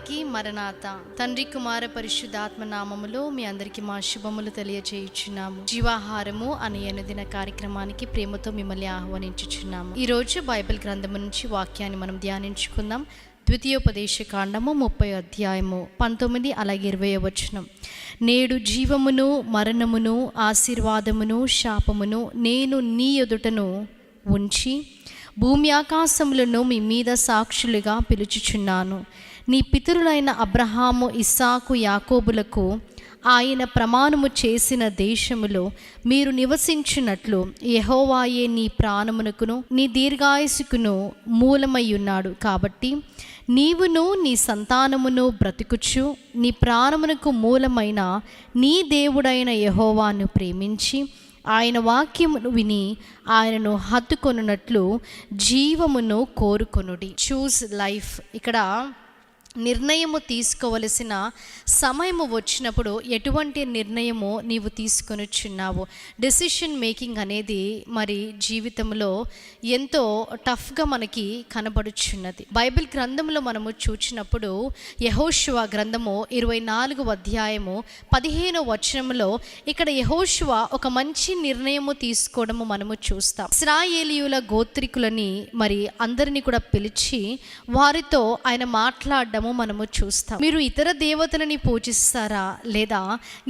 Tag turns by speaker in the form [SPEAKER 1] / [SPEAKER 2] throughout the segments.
[SPEAKER 1] అందరికీ మరణాత. తండ్రి కుమార పరిశుద్ధాత్మ నామములో మీ అందరికీ మా శుభములు తెలియజేయుచున్నాము. జీవాహారము అనే అనుదిన కార్యక్రమానికి ప్రేమతో మిమ్మల్ని ఆహ్వానించుచున్నాము. ఈరోజు బైబిల్ గ్రంథము నుంచి వాక్యాన్ని మనం ధ్యానించుకుందాం. ద్వితీయోపదేశ కాండము 30 అధ్యాయము 19 అలాగే 20 వచనం. నేడు జీవమును మరణమును ఆశీర్వాదమును శాపమును నేను నీ ఎదుటను ఉంచి భూమి ఆకాశములను మీ మీద సాక్షులుగా పిలుచుచున్నాను. నీ పితరులైన అబ్రహాము, ఇస్సాకు, యాకోబులకు ఆయన ప్రమాణము చేసిన దేశములో మీరు నివసించినట్లు యెహోవాయే నీ ప్రాణమునకును నీ దీర్ఘాయుసుకును మూలమై ఉన్నాడు. కాబట్టి నీవును నీ సంతానమును బ్రతుకుచు నీ ప్రాణమునకు మూలమైన నీ దేవుడైన యెహోవాను ప్రేమించి ఆయన వాక్యమును విని ఆయనను హత్తుకొనున్నట్లు జీవమును కోరుకొనుడి. చూస్ లైఫ్. ఇక్కడ నిర్ణయము తీసుకోవలసిన సమయము వచ్చినప్పుడు ఎటువంటి నిర్ణయము నీవు తీసుకొనిచున్నావు. డెసిషన్ మేకింగ్ అనేది మరి జీవితంలో ఎంతో టఫ్గా మనకి కనబడుచున్నది. బైబిల్ గ్రంథంలో మనము చూచినప్పుడు యెహోషువ గ్రంథము 24వ అధ్యాయము 15వ వచనంలో ఇక్కడ యెహోషువ ఒక మంచి నిర్ణయము తీసుకోవడము మనము చూస్తాం. ఇశ్రాయేలీయుల గోత్రికులని మరి అందరినీ కూడా పిలిచి వారితో ఆయన మాట్లాడడం మనము చూస్తాం. మీరు ఇతర దేవతలని పూజిస్తారా లేదా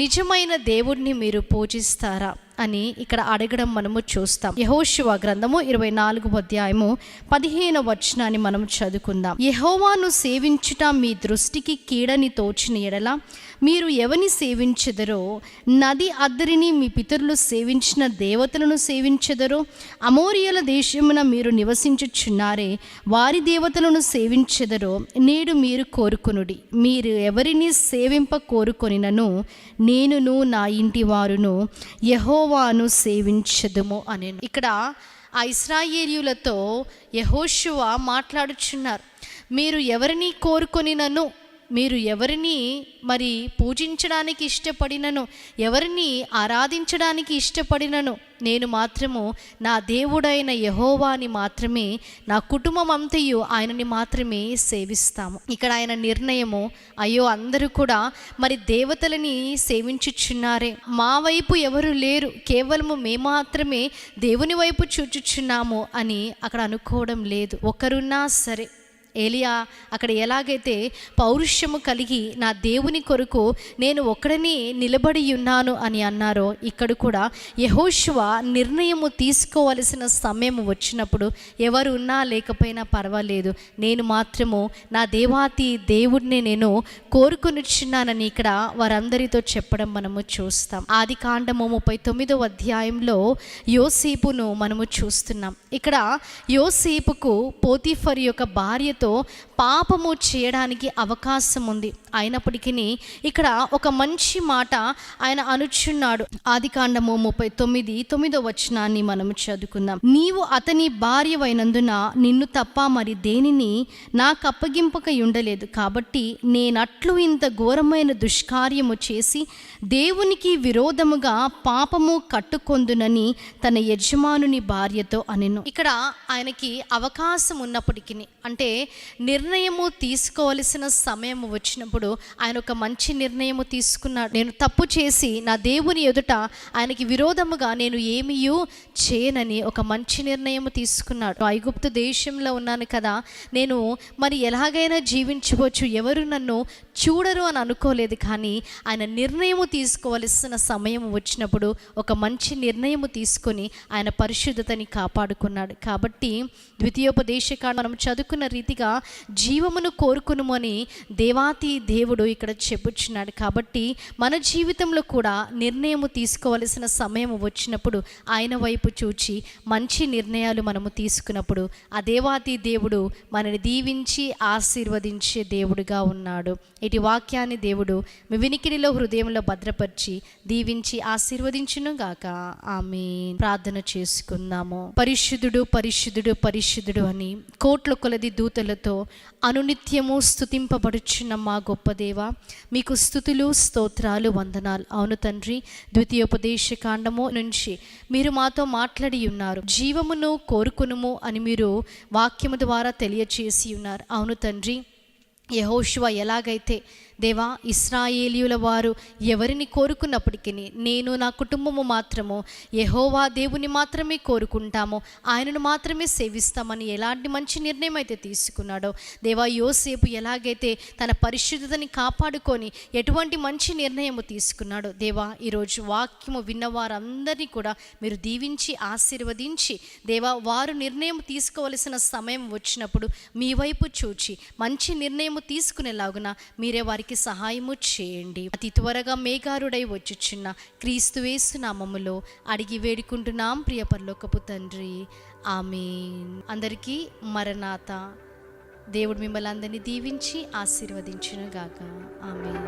[SPEAKER 1] నిజమైన దేవుడిని మీరు పూజిస్తారా అని ఇక్కడ అడగడం మనము చూస్తాం. యెహోషువ గ్రంథము 24వ అధ్యాయము 15వ వచనాన్ని మనం చదువుకుందాం. యెహోవాను సేవించుట మీ దృష్టికి కీడని తోచిన ఎడల మీరు ఎవరిని సేవించెదరో, నది అద్దరిని మీ పితరులు సేవించిన దేవతలను సేవించెదరో, అమోరియల దేశమున మీరు నివసించుచున్నారే వారి దేవతలను సేవించెదరో నేడు మీరు కోరుకొనుడి. మీరు ఎవరిని సేవింప కోరుకొనినను నేనును నా ఇంటి వారును యెహోవాను సేవించదుము అనేను. ఇక్కడ ఆ ఇశ్రాయేలీయులతో యెహోషువ మాట్లాడుచున్నారు. మీరు ఎవరిని కోరుకొనినను, మీరు ఎవరిని మరి పూజించడానికి ఇష్టపడినను, ఎవరిని ఆరాధించడానికి ఇష్టపడినను నేను మాత్రము నా దేవుడైన యెహోవాని మాత్రమే, నా కుటుంబం అంతయు ఆయనని మాత్రమే సేవిస్తాము. ఇక్కడ ఆయన నిర్ణయము, అయ్యో అందరూ కూడా మరి దేవతలని సేవించుచున్నారే, మా వైపు ఎవరు లేరు, కేవలము మేము మాత్రమే దేవుని వైపు చూచుచున్నాము అని అక్కడ అనుకోవడం లేదు. ఒకరున్నా సరే ఏలియా అక్కడ ఎలాగైతే పౌరుషము కలిగి నా దేవుని కొరకు నేను ఒక్కడనే నిలబడి ఉన్నాను అని అన్నారో, ఇక్కడ కూడా యెహోషువ నిర్ణయము తీసుకోవలసిన సమయం వచ్చినప్పుడు ఎవరు ఉన్నా లేకపోయినా పర్వాలేదు, నేను మాత్రము నా దేవాతి దేవుడిని నేను కోరుకొనిచున్నానని ఇక్కడ వారందరితో చెప్పడం మనము చూస్తాం. ఆది కాండము 39వ అధ్యాయంలో యోసేపును మనము చూస్తున్నాం. ఇక్కడ యోసేపుకు పోతీఫర్ యొక్క భార్యతో పాపము చేయడానికి అవకాశం ఉంది. అయినప్పటికీ ఇక్కడ ఒక మంచి మాట ఆయన అనుచున్నాడు. ఆది కాండము 39:9 వచనాన్ని మనం చదువుకుందాం. నీవు అతని భార్యవైనందున నిన్ను తప్ప మరి దేనిని నాకు అప్పగింపక ఉండలేదు, కాబట్టి నేనట్లు ఇంత ఘోరమైన దుష్కార్యము చేసి దేవునికి విరోధముగా పాపము కట్టుకొందునని తన యజమానుని భార్యతో అనెను. ఇక్కడ ఆయనకి అవకాశం ఉన్నప్పటికీ, అంటే నిర్ణయము తీసుకోవలసిన సమయం వచ్చినప్పుడు ఆయన ఒక మంచి నిర్ణయము తీసుకున్నాడు. నేను తప్పు చేసి నా దేవుని ఎదుట ఆయనకి విరోధముగా నేను ఏమీయూ చేయనని ఒక మంచి నిర్ణయము తీసుకున్నాడు. ఐగుప్తు దేశంలో ఉన్నాను కదా, నేను మరి ఎలాగైనా జీవించవచ్చు, ఎవరు నన్ను చూడరు అని అనుకోలేదు. కానీ ఆయన నిర్ణయము తీసుకోవలసిన సమయం వచ్చినప్పుడు ఒక మంచి నిర్ణయము తీసుకొని ఆయన పరిశుద్ధతని కాపాడుకున్నాడు. కాబట్టి ద్వితీయోపదేశకాండం మనం చదువుకున్న రీతిగా జీవమును కోరుకును అని దేవాతి దేవుడు ఇక్కడ చెప్పుచున్నాడు. కాబట్టి మన జీవితంలో కూడా నిర్ణయము తీసుకోవలసిన సమయం వచ్చినప్పుడు ఆయన వైపు చూచి మంచి నిర్ణయాలు మనము తీసుకున్నప్పుడు ఆ దేవాతి దేవుడు మనని దీవించి ఆశీర్వదించే దేవుడుగా ఉన్నాడు. ఇటు వాక్యాన్ని దేవుడు మీ వినికిడిలో హృదయంలో భద్రపరిచి దీవించి ఆశీర్వదించును గాక. ఆమేన్. ప్రార్థన చేసుకుందాము. పరిశుద్ధుడు పరిశుద్ధుడు పరిశుద్ధుడు అని కోట్ల కొలది దూతలతో అనునిత్యము స్తుతింపబడుచున్న మా గొప్ప దేవ, మీకు స్తుతులు స్తోత్రాలు వందనాలు. అవును తండ్రి, ద్వితీయోపదేశ కాండము నుంచి మీరు మాతో మాట్లాడి ఉన్నారు. జీవమును కోరుకునుము అని మీరు వాక్యము ద్వారా తెలియచేసి ఉన్నారు. అవును తండ్రి, యెహోషువ ఎలాగైతే దేవా ఇశ్రాయేలీయుల వారు ఎవరిని కోరుకున్నప్పటికీ నేను నా కుటుంబము మాత్రము యెహోవా దేవుని మాత్రమే కోరుకుంటాము, ఆయనను మాత్రమే సేవిస్తామని ఎలాంటి మంచి నిర్ణయం అయితే తీసుకున్నాడో, దేవా యోసేపు ఎలాగైతే తన పరిశుద్ధతని కాపాడుకొని ఎటువంటి మంచి నిర్ణయము తీసుకున్నాడో, దేవా ఈరోజు వాక్యము విన్నవారందరినీ కూడా మీరు దీవించి ఆశీర్వదించి దేవా వారు నిర్ణయం తీసుకోవలసిన సమయం వచ్చినప్పుడు మీ వైపు చూచి మంచి నిర్ణయం తీసుకునేలాగున మీరే వారికి సహాయము చేయండి. అతి త్వరగా మేఘారుడై వచ్చుచున్న క్రీస్తుయేసు నామములో అడిగి వేడుకుంటున్నాం ప్రియ పరలోకపు తండ్రి, ఆమేన్. అందరికీ మరణాత. దేవుడు మిమ్మల్ని అందరినీ దీవించి ఆశీర్వదించును గాక. ఆమేన్.